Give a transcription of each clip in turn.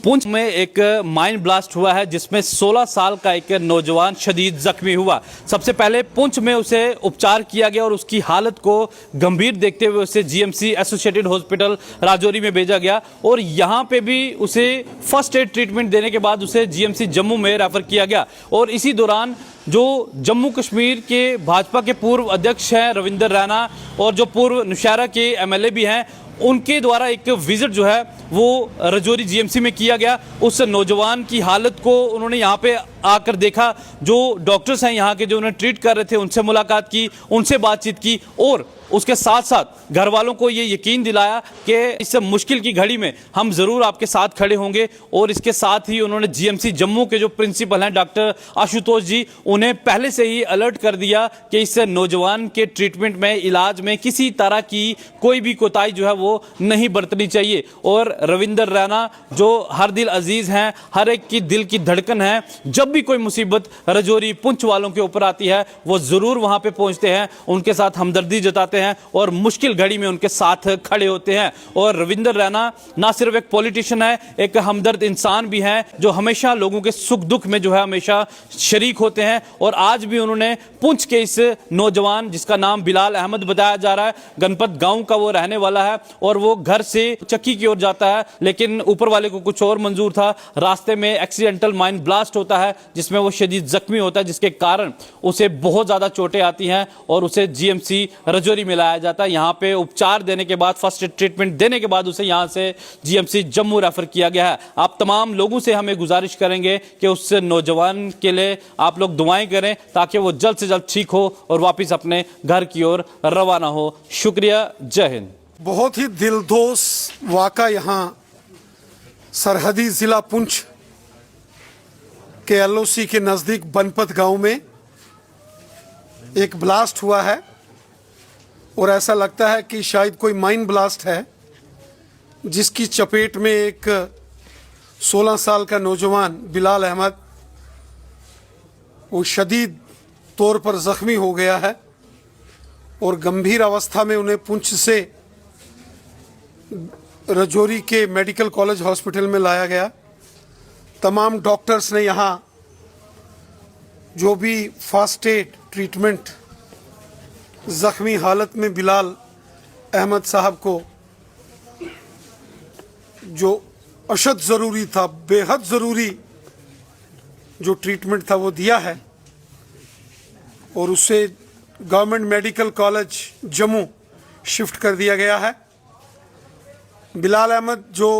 पुंछ में एक mine blast हुआ है जिसमें 16 साल का एक नौजवान शदीद जख्मी हुआ। सबसे पहले पुंछ में उसे उपचार किया गया और उसकी हालत को गंभीर देखते हुए उसे जीएमसी एसोसिएटेड हॉस्पिटल राजौरी में भेजा गया और यहां पे भी उसे फर्स्ट एड ट्रीटमेंट देने के बाद उसे जीएमसी जम्मू में रेफर किया गया। और इसी दौरान जो जम्मू कश्मीर के भाजपा के पूर्व अध्यक्ष हैं रविंदर रैना और जो पूर्व नौशहरा के एमएलए भी हैं, उनके द्वारा एक विजिट जो है वो राजौरी जीएमसी में किया गया। उस नौजवान की हालत को उन्होंने यहाँ पे आकर देखा, जो डॉक्टर्स हैं यहाँ के जो उन्हें ट्रीट कर रहे थे उनसे मुलाकात की, उनसे बातचीत की और उसके साथ साथ घर वालों को ये यकीन दिलाया कि इस मुश्किल की घड़ी में हम ज़रूर आपके साथ खड़े होंगे। और इसके साथ ही उन्होंने जीएमसी जम्मू के जो प्रिंसिपल हैं डॉक्टर आशुतोष जी, उन्हें पहले से ही अलर्ट कर दिया कि इस नौजवान के ट्रीटमेंट में, इलाज में किसी तरह की कोई भी कोताही जो है वो नहीं बरतनी चाहिए। और रविंदर रैना जो हर दिल अजीज़ हैं, हर एक की दिल की धड़कन है, जब भी कोई मुसीबत राजौरी पुंछ वालों के ऊपर आती है वो ज़रूर वहाँ पर पहुँचते हैं, उनके साथ हमदर्दी जताते हैं और मुश्किल घड़ी में उनके साथ खड़े होते हैं। और रविंदर रैना ना सिर्फ एक पॉलिटिशियन है, एक हमदर्द इंसान भी हैं जो हमेशा लोगों के सुख दुख में जो है हमेशा शरीक होते हैं। और आज भी उन्होंने पुंछ के इस नौजवान जिसका नाम बिलाल अहमद बताया जा रहा है, गणपत गांव का वो रहने वाला है और वो घर से चक्की की ओर जाता है, लेकिन ऊपर वाले को कुछ और मंजूर था। रास्ते में एक्सीडेंटल माइन ब्लास्ट होता है जिसमें वो शदीद जख्मी होता है, जिसके कारण उसे बहुत ज्यादा चोटें आती हैं और उसे जीएमसी राजौरी में लाया जाता है। यहाँ पे उपचार देने के बाद, फर्स्ट एड ट्रीटमेंट देने के बाद उसे यहाँ से जीएमसी जम्मू रेफर किया गया है। आप तमाम लोगों से हमें गुजारिश करेंगे कि उस नौजवान के लिए आप लोग दुआएं करें ताकि वो जल्द से जल्द ठीक हो और वापस अपने घर की ओर रवाना हो। शुक्रिया, जय हिंद। बहुत ही दिलदोज वाक़ा यहाँ सरहदी जिला पुंछ के एलओसी के नज़दीक बनपत गांव में एक ब्लास्ट हुआ है और ऐसा लगता है कि शायद कोई माइन ब्लास्ट है, जिसकी चपेट में एक 16 साल का नौजवान बिलाल अहमद वो शदीद तौर पर ज़ख्मी हो गया है और गंभीर अवस्था में उन्हें पुंछ से राजौरी के मेडिकल कॉलेज हॉस्पिटल में लाया गया। तमाम डॉक्टर्स ने यहाँ जो भी फर्स्ट एड ट्रीटमेंट ज़ख्मी हालत में बिलाल अहमद साहब को जो अशद ज़रूरी था, बेहद ज़रूरी जो ट्रीटमेंट था वो दिया है और उसे government medical college Jammu shift कर दिया गया है। बिलाल अहमद जो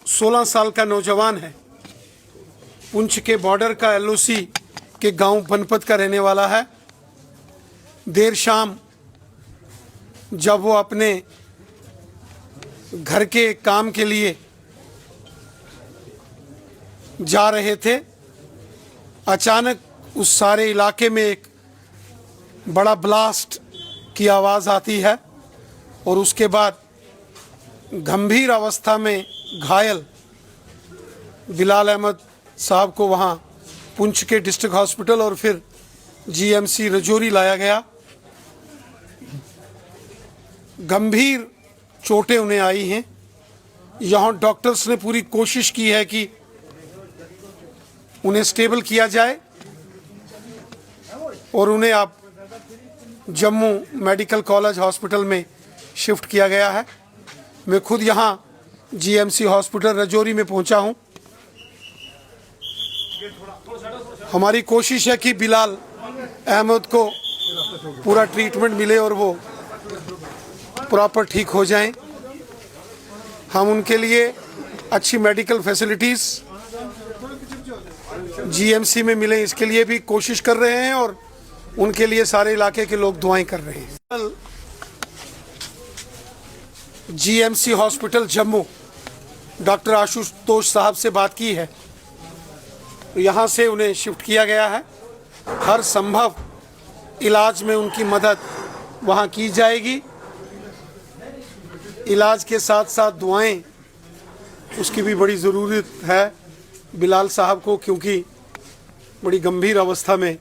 16 साल का नौजवान है, पुंछ के बॉर्डर का एलओसी के गांव बनपत का रहने वाला है। देर शाम जब वो अपने घर के काम के लिए जा रहे थे, अचानक उस सारे इलाके में एक बड़ा ब्लास्ट की आवाज़ आती है और उसके बाद गंभीर अवस्था में घायल बिलाल अहमद साहब को वहाँ पुंछ के डिस्ट्रिक्ट हॉस्पिटल और फिर जीएमसी राजौरी लाया गया। गंभीर चोटें उन्हें आई हैं। यहाँ डॉक्टर्स ने पूरी कोशिश की है कि उन्हें स्टेबल किया जाए और उन्हें अब जम्मू मेडिकल कॉलेज हॉस्पिटल में शिफ्ट किया गया है। मैं खुद यहाँ जीएमसी हॉस्पिटल राजौरी में पहुँचा हूँ। हमारी कोशिश है कि बिलाल अहमद को पूरा ट्रीटमेंट मिले और वो प्रॉपर ठीक हो जाएं। हम उनके लिए अच्छी मेडिकल फैसिलिटीज़ जीएमसी में मिले, इसके लिए भी कोशिश कर रहे हैं और उनके लिए सारे इलाके के लोग दुआएं कर रहे हैं। GMC hospital Jammu doctor Ashutosh साहब से बात की है, यहाँ से उन्हें शिफ्ट किया गया है। हर संभव इलाज में उनकी मदद वहाँ की जाएगी। इलाज के साथ साथ दुआएं उसकी भी बड़ी ज़रूरत है बिलाल साहब को, क्योंकि बड़ी गंभीर अवस्था में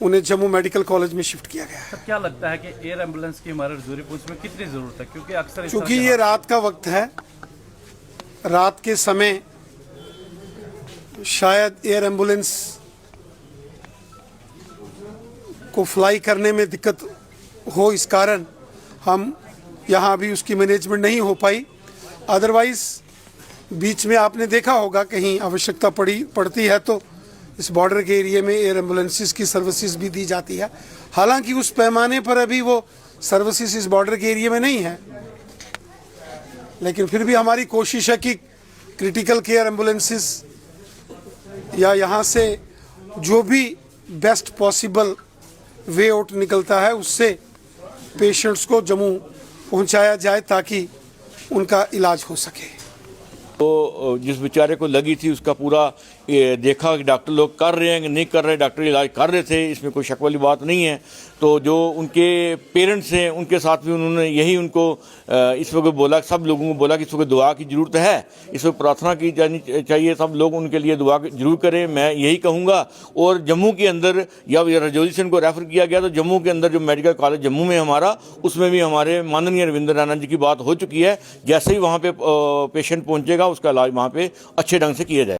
उन्हें जम्मू मेडिकल कॉलेज में शिफ्ट किया गया है। क्या लगता है कि एयर एम्बुलेंस की हमारे राजौरी पुंछ में कितनी ज़रूरत है, क्योंकि अक्सर चूँकि ये रात का वक्त है, रात के समय शायद एयर एम्बुलेंस को फ्लाई करने में दिक्कत हो, इस कारण हम यहाँ अभी उसकी मैनेजमेंट नहीं हो पाई। अदरवाइज बीच में आपने देखा होगा कहीं आवश्यकता पड़ती है तो इस बॉर्डर के एरिया में एयर एम्बुलेंसेस की सर्विसेज भी दी जाती है। हालांकि उस पैमाने पर अभी वो सर्विसेज इस बॉर्डर के एरिया में नहीं है, लेकिन फिर भी हमारी कोशिश है कि क्रिटिकल केयर एम्बुलेंसेस या यहाँ से जो भी बेस्ट पॉसिबल वे आउट निकलता है उससे पेशेंट्स को जम्मू पहुँचाया जाए ताकि उनका इलाज हो सके। तो जिस बेचारे को लगी थी उसका पूरा ये देखा कि डॉक्टर लोग कर रहे हैं कि नहीं कर रहे, डॉक्टर इलाज कर रहे थे, इसमें कोई शक वाली बात नहीं है। तो जो उनके पेरेंट्स हैं उनके साथ भी उन्होंने यही उनको इस वक्त बोला, सब लोगों को बोला कि इस वक्त दुआ की ज़रूरत है, इस वक्त प्रार्थना की जानी चाहिए, सब लोग उनके लिए दुआ जरूर करें, मैं यही कहूँगा। और जम्मू के अंदर या रजौरी से उनको रेफ़र किया गया तो जम्मू के अंदर जो मेडिकल कॉलेज जम्मू में हमारा, उसमें भी हमारे माननीय रविंद्र रैना जी की बात हो चुकी है। जैसे ही वहाँ पर पेशेंट पहुँचेगा उसका इलाज वहाँ पर अच्छे ढंग से किया जाए।